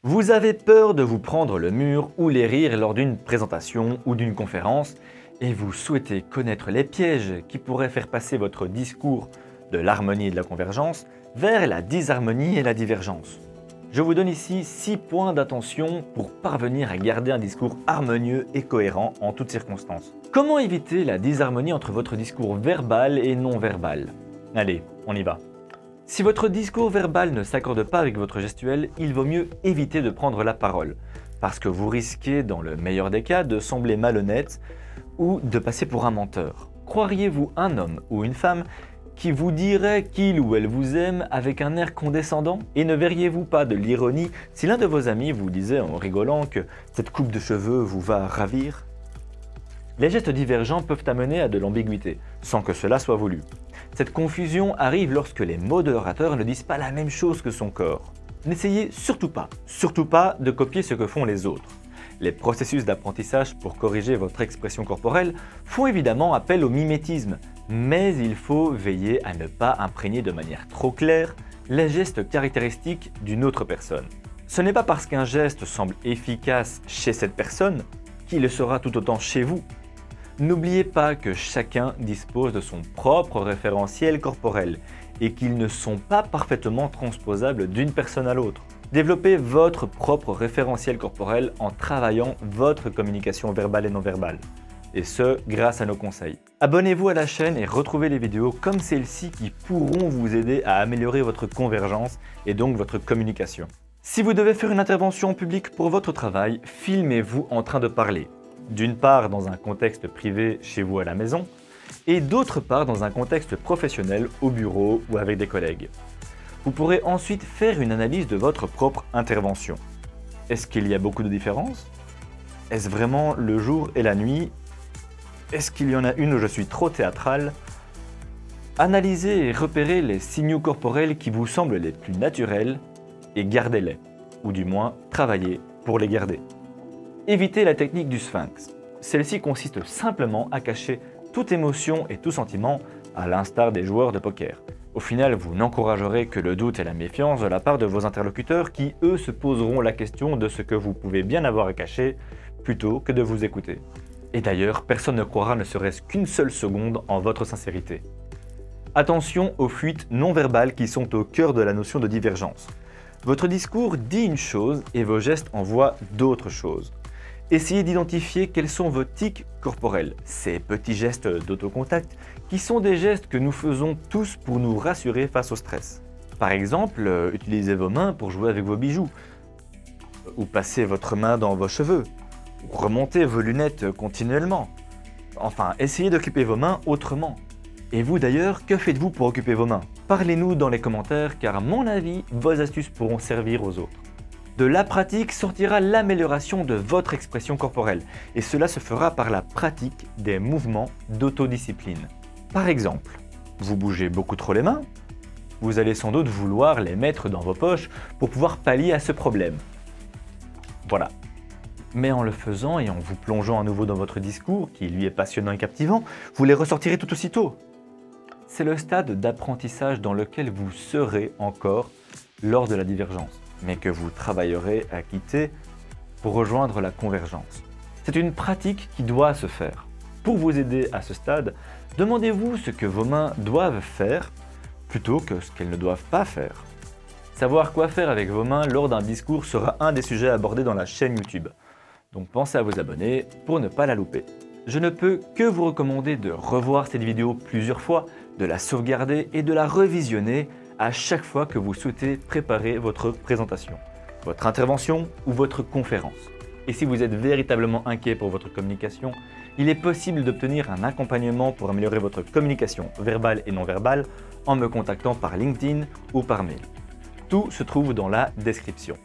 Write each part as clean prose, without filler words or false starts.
Vous avez peur de vous prendre le mur ou les rires lors d'une présentation ou d'une conférence et vous souhaitez connaître les pièges qui pourraient faire passer votre discours de l'harmonie et de la convergence vers la disharmonie et la divergence. Je vous donne ici 6 points d'attention pour parvenir à garder un discours harmonieux et cohérent en toutes circonstances. Comment éviter la disharmonie entre votre discours verbal et non verbal? Allez, on y va. Si votre discours verbal ne s'accorde pas avec votre gestuel, il vaut mieux éviter de prendre la parole, parce que vous risquez, dans le meilleur des cas, de sembler malhonnête ou de passer pour un menteur. Croiriez-vous un homme ou une femme qui vous dirait qu'il ou elle vous aime avec un air condescendant? Et ne verriez-vous pas de l'ironie si l'un de vos amis vous disait en rigolant que cette coupe de cheveux vous va ravir? Les gestes divergents peuvent amener à de l'ambiguïté, sans que cela soit voulu. Cette confusion arrive lorsque les mots de l'orateur ne disent pas la même chose que son corps. N'essayez surtout pas de copier ce que font les autres. Les processus d'apprentissage pour corriger votre expression corporelle font évidemment appel au mimétisme, mais il faut veiller à ne pas imprégner de manière trop claire les gestes caractéristiques d'une autre personne. Ce n'est pas parce qu'un geste semble efficace chez cette personne qu'il le sera tout autant chez vous. N'oubliez pas que chacun dispose de son propre référentiel corporel et qu'ils ne sont pas parfaitement transposables d'une personne à l'autre. Développez votre propre référentiel corporel en travaillant votre communication verbale et non verbale. Et ce, grâce à nos conseils. Abonnez-vous à la chaîne et retrouvez les vidéos comme celle-ci qui pourront vous aider à améliorer votre convergence et donc votre communication. Si vous devez faire une intervention publique pour votre travail, filmez-vous en train de parler. D'une part dans un contexte privé chez vous à la maison, et d'autre part dans un contexte professionnel au bureau ou avec des collègues. Vous pourrez ensuite faire une analyse de votre propre intervention. Est-ce qu'il y a beaucoup de différences? Est-ce vraiment le jour et la nuit? Est-ce qu'il y en a une où je suis trop théâtral? Analysez et repérez les signaux corporels qui vous semblent les plus naturels et gardez-les, ou du moins travaillez pour les garder. Évitez la technique du sphinx. Celle-ci consiste simplement à cacher toute émotion et tout sentiment, à l'instar des joueurs de poker. Au final, vous n'encouragerez que le doute et la méfiance de la part de vos interlocuteurs qui, eux, se poseront la question de ce que vous pouvez bien avoir à cacher, plutôt que de vous écouter. Et d'ailleurs, personne ne croira ne serait-ce qu'une seule seconde en votre sincérité. Attention aux fuites non verbales qui sont au cœur de la notion de divergence. Votre discours dit une chose et vos gestes envoient d'autres choses. Essayez d'identifier quels sont vos tics corporels, ces petits gestes d'autocontact qui sont des gestes que nous faisons tous pour nous rassurer face au stress. Par exemple, utilisez vos mains pour jouer avec vos bijoux, ou passez votre main dans vos cheveux, ou remontez vos lunettes continuellement. Enfin, essayez d'occuper vos mains autrement. Et vous d'ailleurs, que faites-vous pour occuper vos mains? Parlez-nous dans les commentaires car à mon avis, vos astuces pourront servir aux autres. De la pratique sortira l'amélioration de votre expression corporelle et cela se fera par la pratique des mouvements d'autodiscipline. Par exemple, vous bougez beaucoup trop les mains, vous allez sans doute vouloir les mettre dans vos poches pour pouvoir pallier à ce problème. Voilà. Mais en le faisant et en vous plongeant à nouveau dans votre discours, qui lui est passionnant et captivant, vous les ressortirez tout aussitôt. C'est le stade d'apprentissage dans lequel vous serez encore lors de la divergence, mais que vous travaillerez à quitter pour rejoindre la convergence. C'est une pratique qui doit se faire. Pour vous aider à ce stade, demandez-vous ce que vos mains doivent faire plutôt que ce qu'elles ne doivent pas faire. Savoir quoi faire avec vos mains lors d'un discours sera un des sujets abordés dans la chaîne YouTube. Donc pensez à vous abonner pour ne pas la louper. Je ne peux que vous recommander de revoir cette vidéo plusieurs fois, de la sauvegarder et de la revisionner à chaque fois que vous souhaitez préparer votre présentation, votre intervention ou votre conférence. Et si vous êtes véritablement inquiet pour votre communication, il est possible d'obtenir un accompagnement pour améliorer votre communication verbale et non verbale en me contactant par LinkedIn ou par mail. Tout se trouve dans la description.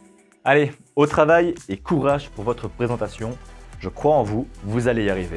Allez, au travail et courage pour votre présentation. Je crois en vous, vous allez y arriver.